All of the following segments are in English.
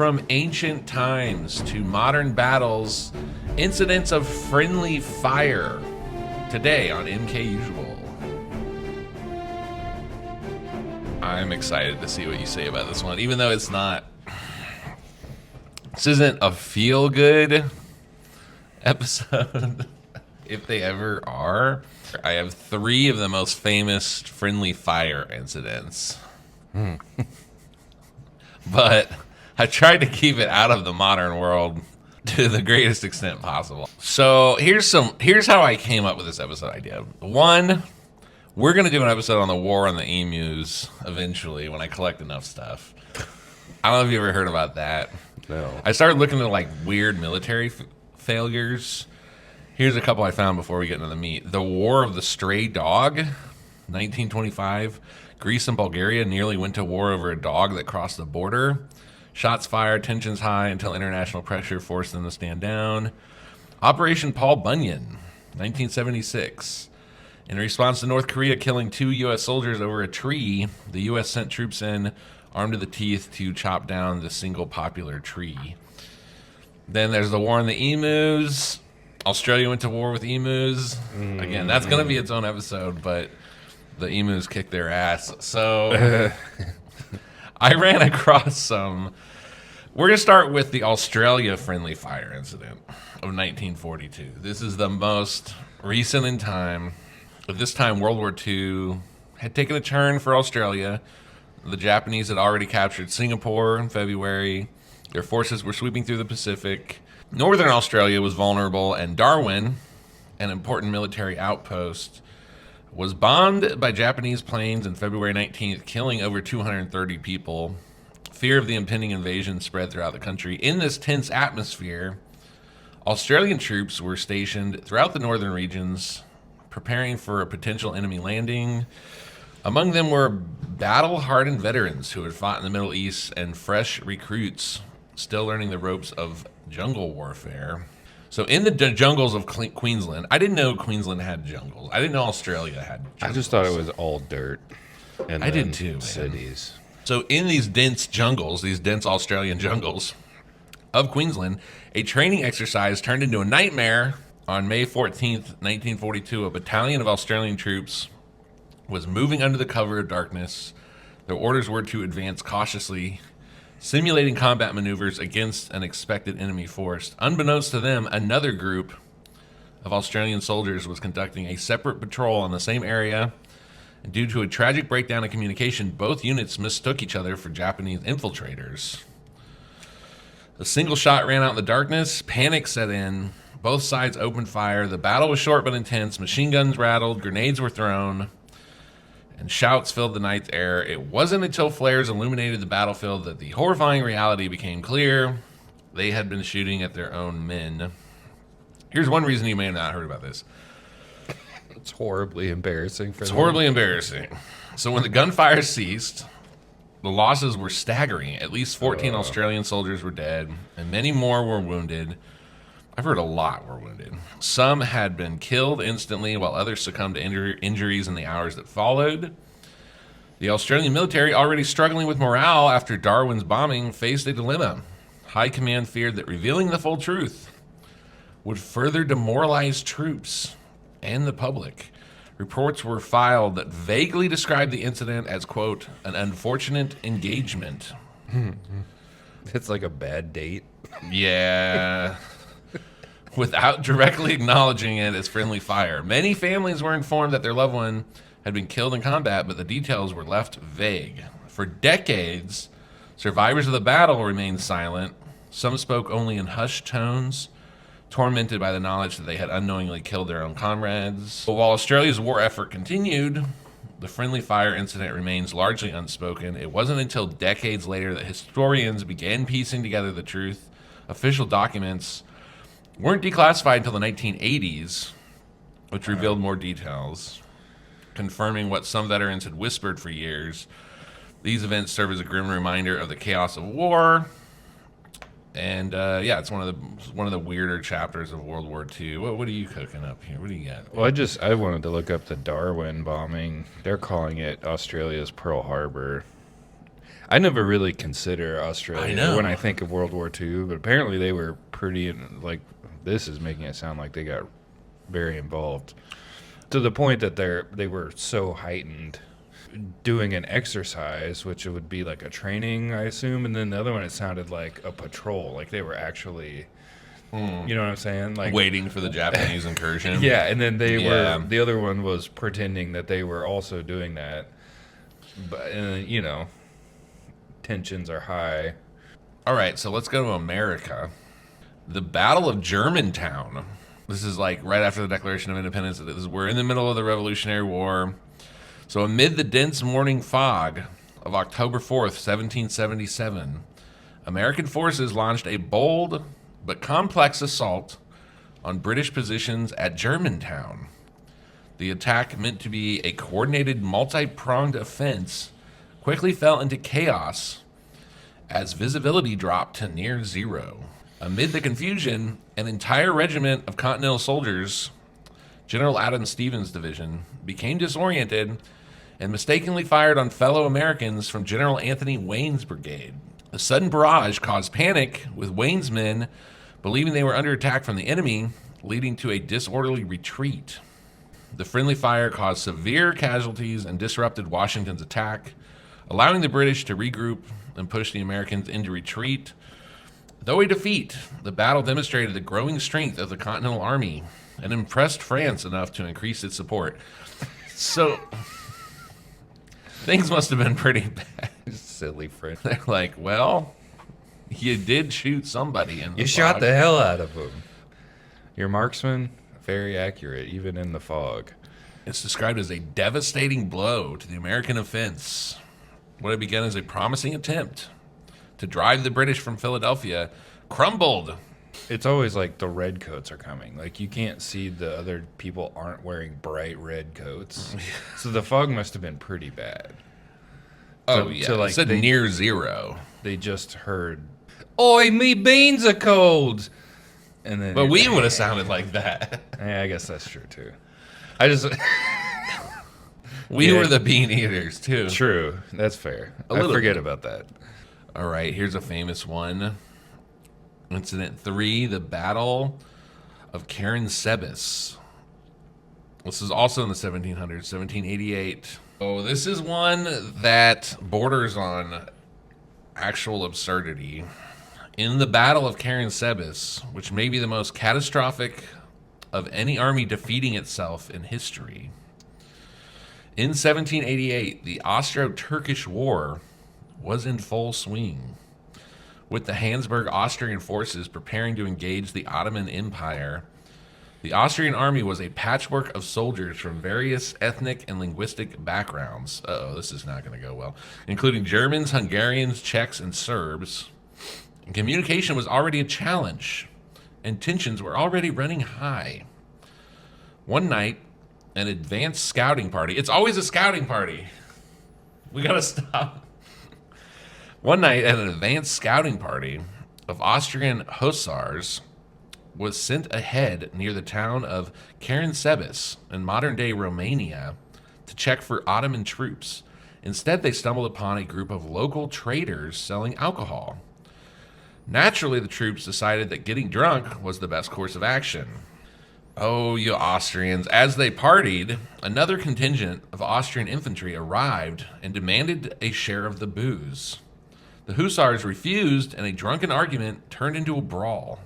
from ancient times to modern battles, incidents of friendly fire. Today on MKUSUAL. I'm excited to see what you say about this one, even though it's not. This isn't a feel-good episode, if they ever are. I have 3 of the most famous friendly fire incidents. But I tried to keep it out of the modern world to the greatest extent possible. So here's how I came up with this episode idea. 1, we're going to do an episode on the war on the emus eventually when I collect enough stuff. I don't know if you ever heard about that. No. I started looking at like weird military failures. Here's a couple I found before we get into the meat. The War of the Stray Dog, 1925. Greece and Bulgaria nearly went to war over a dog that crossed the border. Shots fired, tensions high until international pressure forced them to stand down. Operation Paul Bunyan, 1976. In response to North Korea killing 2 U.S. soldiers over a tree, the U.S. sent troops in, armed to the teeth, to chop down the single popular tree. Then there's the War on the Emus. Australia went to war with emus. Again, that's going to be its own episode, but the emus kicked their ass. So I ran across some. We're going to start with the Australia friendly fire incident of 1942. This is the most recent in time. At this time, World War II had taken a turn for Australia. The Japanese had already captured Singapore in February. Their forces were sweeping through the Pacific. Northern Australia was vulnerable, and Darwin, an important military outpost, was bombed by Japanese planes on February 19th, killing over 230 people. Fear of the impending invasion spread throughout the country. In this tense atmosphere, Australian troops were stationed throughout the northern regions, preparing for a potential enemy landing. Among them were battle-hardened veterans who had fought in the Middle East and fresh recruits still learning the ropes of jungle warfare. So in the jungles of Queensland, I didn't know Queensland had jungles. I didn't know Australia had jungles. I just thought it was all dirt. And I did too, man. Cities. So in these dense jungles, these dense Australian jungles of Queensland, a training exercise turned into a nightmare. On May 14th, 1942, a battalion of Australian troops was moving under the cover of darkness. Their orders were to advance cautiously, simulating combat maneuvers against an expected enemy force. Unbeknownst to them, another group of Australian soldiers was conducting a separate patrol in the same area. And due to a tragic breakdown in communication, both units mistook each other for Japanese infiltrators. A single shot ran out in the darkness. Panic set in. Both sides opened fire. The battle was short but intense. Machine guns rattled. Grenades were thrown. And shouts filled the night's air. It wasn't until flares illuminated the battlefield that the horrifying reality became clear. They had been shooting at their own men. Here's one reason you may have not heard about this. It's horribly embarrassing for them. It's horribly embarrassing. So when the gunfire ceased, the losses were staggering. At least 14 Australian soldiers were dead, and many more were wounded. I've heard a lot were wounded. Some had been killed instantly, while others succumbed to injuries in the hours that followed. The Australian military, already struggling with morale after Darwin's bombing, faced a dilemma. High command feared that revealing the full truth would further demoralize troops and the public. Reports were filed that vaguely described the incident as, quote, an unfortunate engagement. It's like a bad date. Yeah. Without directly acknowledging it as friendly fire. Many families were informed that their loved one had been killed in combat, but the details were left vague. For decades, survivors of the battle remained silent. Some spoke only in hushed tones, tormented by the knowledge that they had unknowingly killed their own comrades. But while Australia's war effort continued, the friendly fire incident remains largely unspoken. It wasn't until decades later that historians began piecing together the truth. Official documents weren't declassified until the 1980s, which revealed more details, confirming what some veterans had whispered for years. These events serve as a grim reminder of the chaos of war. And yeah, it's one of the weirder chapters of World War II. What are you cooking up here? What do you got? Well, I wanted to look up the Darwin bombing. They're calling it Australia's Pearl Harbor. I never really consider Australia I know. when I think of World War II, but apparently they were pretty, like, this is making it sound like they got very involved to the point that they were so heightened doing an exercise, which it would be like a training, I assume, and then the other one, it sounded like a patrol, like they were actually, you know what I'm saying? Like, Waiting for the Japanese incursion. yeah, and then they Yeah. were, the other one was pretending that they were also doing that, but, you know, tensions are high. All right, so let's go to America. The Battle of Germantown. This is like right after the Declaration of Independence. We're in the middle of the Revolutionary War. So amid the dense morning fog of October 4th, 1777, American forces launched a bold but complex assault on British positions at Germantown. The attack, meant to be a coordinated, multi-pronged offense, quickly fell into chaos as visibility dropped to near zero. Amid the confusion, an entire regiment of Continental soldiers, General Adam Stevens' division, became disoriented and mistakenly fired on fellow Americans from General Anthony Wayne's brigade. The sudden barrage caused panic, with Wayne's men believing they were under attack from the enemy, leading to a disorderly retreat. The friendly fire caused severe casualties and disrupted Washington's attack, allowing the British to regroup and push the Americans into retreat. Though a defeat, the battle demonstrated the growing strength of the Continental Army and impressed France enough to increase its support. So, things must have been pretty bad. Silly friend. They're like, well, you did shoot somebody in the You shot fog. the hell out of him. Your marksman, very accurate, even in the fog. It's described as a devastating blow to the American offense. What had begun as a promising attempt to drive the British from Philadelphia crumbled. It's always like the red coats are coming. Like, you can't see the other people aren't wearing bright red coats. So the fog must have been pretty bad. Oh, So- yeah. so, like, it said they- near zero. They just heard, "Oi, me beans are cold," and then. But we would have sounded like that. Yeah, I guess that's true too. I just We Yeah. were the bean eaters, too. true. That's fair. I little forget bit. about that. All right, here's a famous one. Incident 3, the Battle of Kerenspis. This is also in the 1700s, 1788. Oh, this is one that borders on actual absurdity. In the Battle of Kerenspis, which may be the most catastrophic of any army defeating itself in history. In 1788, the Austro-Turkish War was in full swing, with the Habsburg Austrian forces preparing to engage the Ottoman Empire. The Austrian army was a patchwork of soldiers from various ethnic and linguistic backgrounds. Uh-oh, this is not going to go well. Including Germans, Hungarians, Czechs, and Serbs. And communication was already a challenge, and tensions were already running high. One night, an advanced scouting party. It's always a scouting party. We got to stop. One night, an advanced scouting party of Austrian hussars was sent ahead near the town of Kerenspis in modern-day Romania to check for Ottoman troops. Instead, they stumbled upon a group of local traders selling alcohol. Naturally, the troops decided that getting drunk was the best course of action. Oh, you Austrians. As they partied, another contingent of Austrian infantry arrived and demanded a share of the booze. The hussars refused, and a drunken argument turned into a brawl.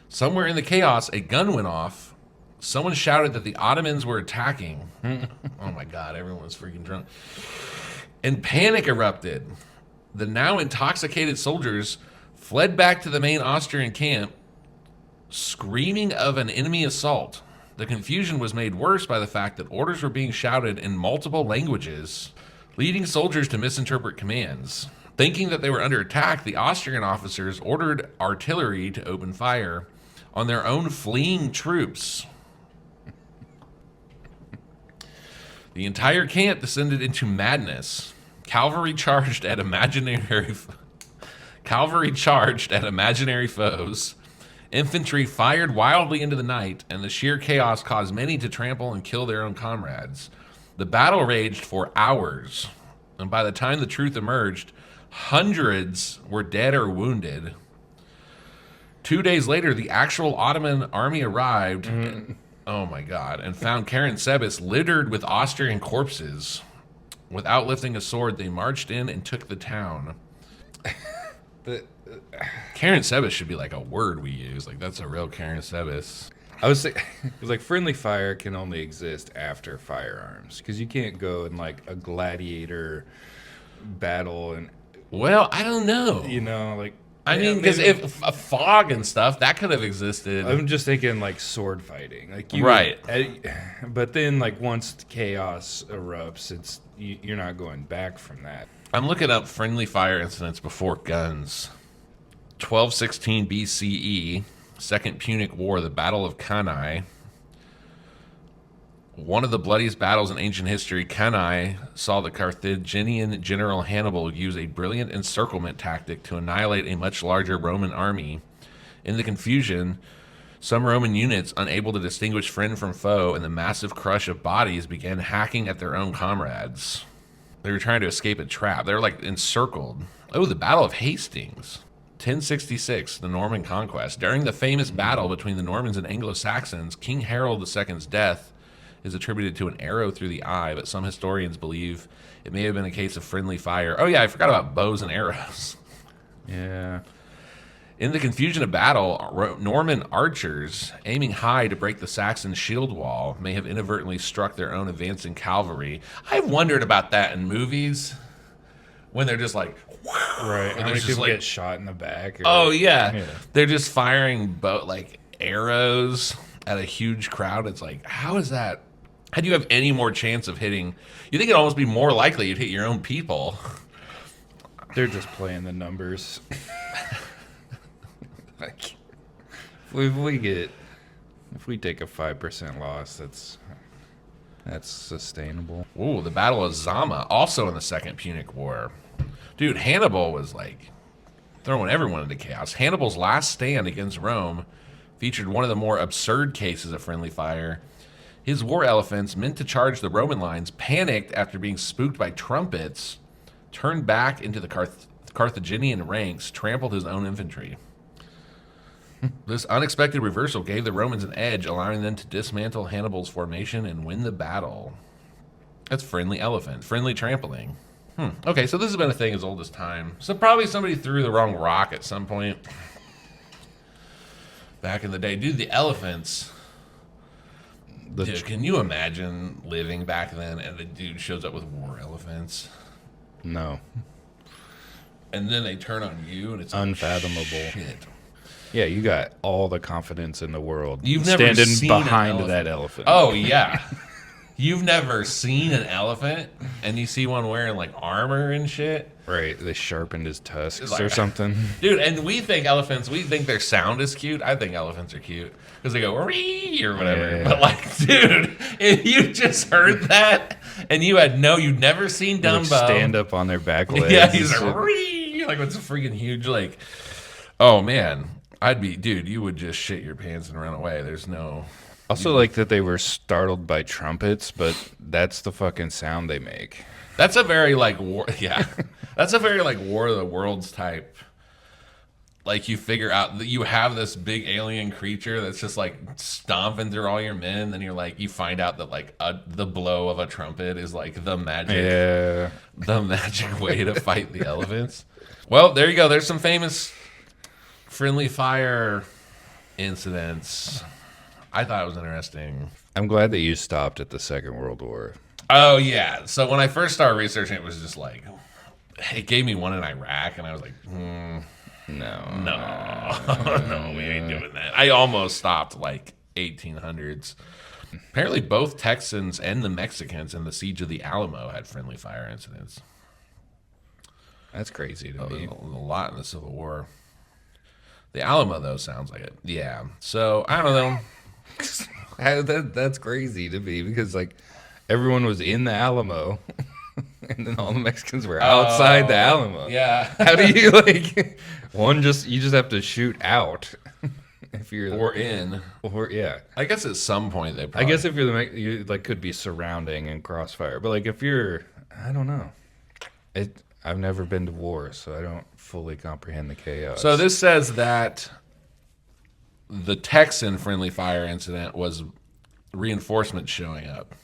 Somewhere in the chaos, a gun went off. Someone shouted that the Ottomans were attacking. Oh my God, everyone was freaking drunk. And panic erupted. The now intoxicated soldiers fled back to the main Austrian camp, screaming of an enemy assault. The confusion was made worse by the fact that orders were being shouted in multiple languages, leading soldiers to misinterpret commands. Thinking that they were under attack, the Austrian officers ordered artillery to open fire on their own fleeing troops. The entire camp descended into madness. Cavalry charged at imaginary foes. Infantry fired wildly into the night, and the sheer chaos caused many to trample and kill their own comrades. The battle raged for hours, and by the time the truth emerged, Hundreds were dead or wounded. 2 days later, the actual Ottoman army arrived. Oh my God! And found Kerenspis littered with Austrian corpses. Without lifting a sword, they marched in and took the town. Kerenspis should be like a word we use. Like that's a real Kerenspis. I was saying, it was like friendly fire can only exist after firearms because you can't go in like a gladiator battle and. Well, I don't know. You know, like. I mean, because if a fog and stuff, that could have existed. I'm just thinking like sword fighting, like you, right? But then, like once chaos erupts, it's you're not going back from that. I'm looking up friendly fire incidents before guns. 1216 BCE, Second Punic War, the Battle of Cannae. One of the bloodiest battles in ancient history, Cannae saw the Carthaginian general Hannibal use a brilliant encirclement tactic to annihilate a much larger Roman army. In the confusion, some Roman units, unable to distinguish friend from foe in the massive crush of bodies, began hacking at their own comrades. They were trying to escape a trap. They were like encircled. Oh, the Battle of Hastings. 1066, the Norman conquest. During the famous battle between the Normans and Anglo-Saxons, King Harold II's death is attributed to an arrow through the eye, but some historians believe it may have been a case of friendly fire. Oh yeah, I forgot about bows and arrows. Yeah. In the confusion of battle, Norman archers, aiming high to break the Saxon shield wall, may have inadvertently struck their own advancing cavalry. I've wondered about that in movies when they're just like, right, and how many people like, get shot in the back? Or, oh yeah, they're just firing like arrows at a huge crowd. It's like, how is that? How do you have any more chance of hitting? You think it'd almost be more likely you'd hit your own people. They're just playing the numbers. Like, if we take a 5% loss, that's sustainable. Ooh, the Battle of Zama, also in the Second Punic War. Dude, Hannibal was like throwing everyone into chaos. Hannibal's last stand against Rome featured one of the more absurd cases of friendly fire. His war elephants, meant to charge the Roman lines, panicked after being spooked by trumpets, turned back into the Carthaginian ranks, trampled his own infantry. This unexpected reversal gave the Romans an edge, allowing them to dismantle Hannibal's formation and win the battle. That's friendly elephant, friendly trampling. Okay, so this has been a thing as old as time. So probably somebody threw the wrong rock at some point back in the day. Dude, the elephants... Dude, can you imagine living back then and the dude shows up with war elephants? No. And then they turn on you and it's unfathomable. Like, shit. Yeah, you got all the confidence in the world. You've never standing seen behind that elephant. Oh, yeah. You've never seen an elephant and you see one wearing like armor and shit. Right, they sharpened his tusks like, or something. Dude, and we think elephants, we think their sound is cute. I think elephants are cute because they go "ree" or whatever. Yeah. But like, dude, if you just heard that and you'd never seen Dumbo like stand up on their back legs. Yeah, he's like "ree," like it's a freaking huge like. Oh man, dude, you would just shit your pants and run away. There's no. Also, like that they were startled by trumpets, but that's the fucking sound they make. That's a very like war. Yeah, that's a very like War of the Worlds type. Like you figure out that you have this big alien creature that's just like stomping through all your men, and then you're like, you find out that like the blow of a trumpet is like the magic way to fight the elephants. Well, there you go. There's some famous friendly fire incidents. I thought it was interesting. I'm glad that you stopped at the Second World War. Oh, yeah. So when I first started researching, it was just like, it gave me one in Iraq, and I was like, no, we ain't doing that. I almost stopped like 1800s. Apparently, both Texans and the Mexicans in the Siege of the Alamo had friendly fire incidents. That's crazy to me. A lot in the Civil War. The Alamo, though, sounds like it. Yeah. So, I don't know. That's crazy to me because like everyone was in the Alamo and then all the Mexicans were outside the Alamo. Yeah. How do you like you just have to shoot out if you're or in or yeah. I guess at some point they probably I guess if you're you like could be surrounding and crossfire. But like if you're I don't know. I've never been to war, so I don't fully comprehend the chaos. So this says that the Texan friendly fire incident was reinforcements showing up.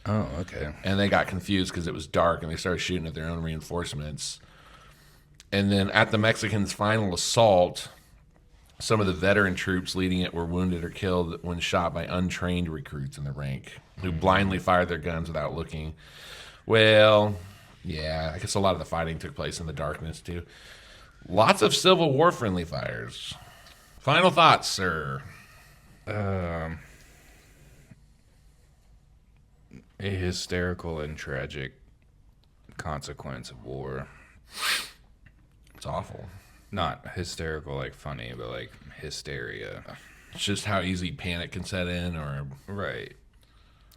Oh, okay. And they got confused because it was dark and they started shooting at their own reinforcements. And then at the Mexicans' final assault, some of the veteran troops leading it were wounded or killed when shot by untrained recruits in the rank who blindly fired their guns without looking. Well, yeah, I guess a lot of the fighting took place in the darkness too. Lots of Civil War friendly fires. Final thoughts, sir. A hysterical and tragic consequence of war. It's awful. Not hysterical like funny, but like hysteria. It's just how easy panic can set in, or Right.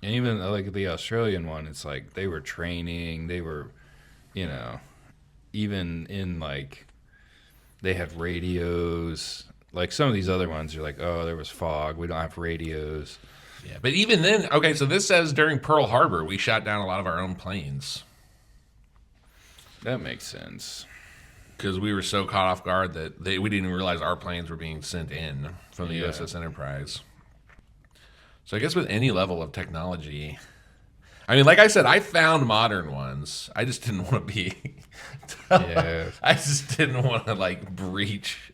And even like the Australian one, it's like they were training, they were, even in like, they had radios. Like some of these other ones, you're like, oh, there was fog, we don't have radios. yeah. But even then, okay. So this says during Pearl Harbor, we shot down a lot of our own planes That makes sense. because we were so caught off guard that we didn't even realize our planes were being sent in from the USS Enterprise. So I guess with any level of technology, I mean, like I said, I found modern ones. I just didn't want to be. Yeah. I just didn't want to like breach.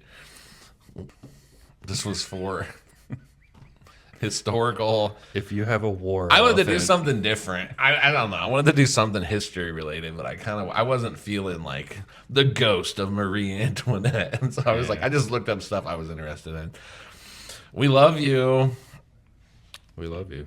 This was for historical. If you have a war, I wanted to do elephant- something different. I don't know. I wanted to do something history related, but I wasn't feeling like the ghost of Marie Antoinette. And so I was like, I just looked up stuff I was interested in. We love you. We love you.